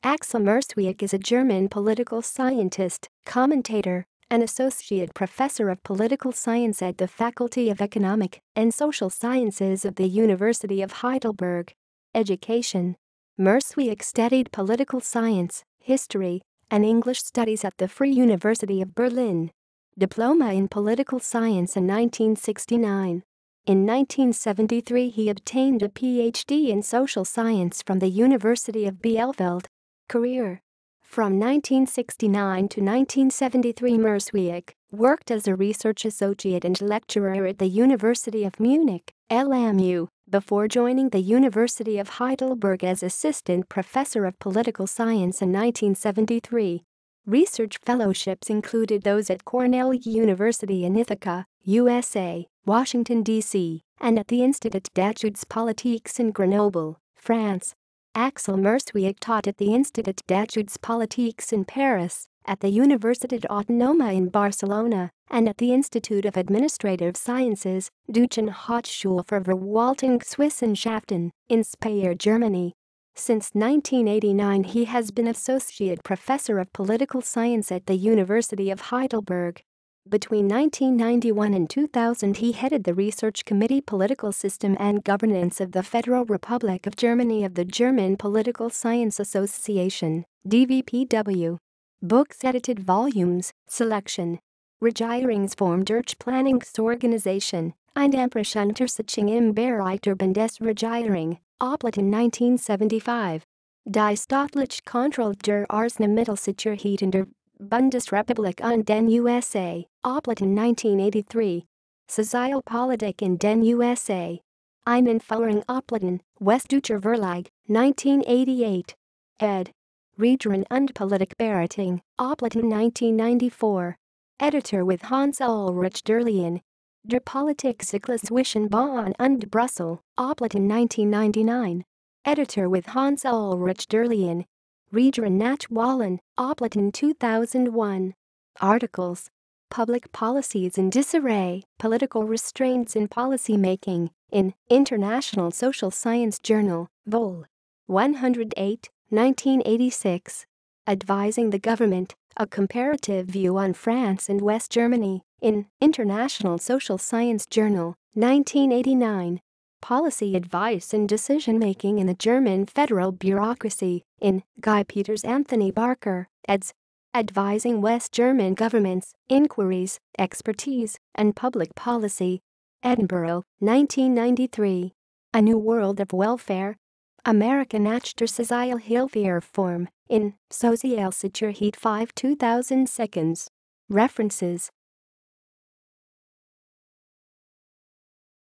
Axel Murswieck is a German political scientist, commentator, and associate professor of political science at the Faculty of Economic and Social Sciences of the University of Heidelberg. Education. Murswieck studied political science, history, and English studies at the Free University of Berlin. Diploma in political science in 1969. In 1973 he obtained a PhD in social science from the University of Bielefeld. Career. From 1969 to 1973 Murswieck worked as a research associate and lecturer at the University of Munich, LMU, before joining the University of Heidelberg as assistant professor of political science in 1973. Research fellowships included those at Cornell University in Ithaca, USA, Washington, D.C., and at the Institut d'études politiques in Grenoble, France. Axel Murswieck taught at the Institut d'études politiques in Paris, at the Universitat Autonoma in Barcelona, and at the Institute of Administrative Sciences, Deutschen Hochschule für Verwaltungswissenschaften, in Speyer, Germany. Since 1989 he has been associate professor of political science at the University of Heidelberg. Between 1991 and 2000 he headed the Research Committee Political System and Governance of the Federal Republic of Germany of the German Political Science Association, DVPW. Books edited volumes, selection. Regierungsform durch Planungsorganisation, Einheimrichtung im Bereich der Bundesregierung, Oblaten 1975. Die staatliche Kontrolle der Arzneimittelsicherheit in der Bundesrepublik und den USA, Oblaten 1983. Sozialpolitik in den USA. Einführung Oblaten, Westdeutscher Verlag, 1988. Ed. Region und Politikberatung, Oblaten 1994. Editor with Hans-Ulrich Derlien. Der Politikzyklus zwischen Bonn und Brüssel, Oblaten 1999. Editor with Hans-Ulrich Derlien. Region nach Wahlen, Oblaten 2001. Articles. Public Policies in Disarray, Political Restraints in Policymaking, in International Social Science Journal, Vol. 108, 1986. Advising the Government, A Comparative View on France and West Germany, in International Social Science Journal, 1989. Policy Advice and Decision-Making in the German Federal Bureaucracy, in Guy Peters Anthony Barker, eds. Advising West German Governments, Inquiries, Expertise, and Public Policy. Edinburgh, 1993. A New World of Welfare. American nach der Sozialhilfereform, in Sozialsicherheit 5 2002. References.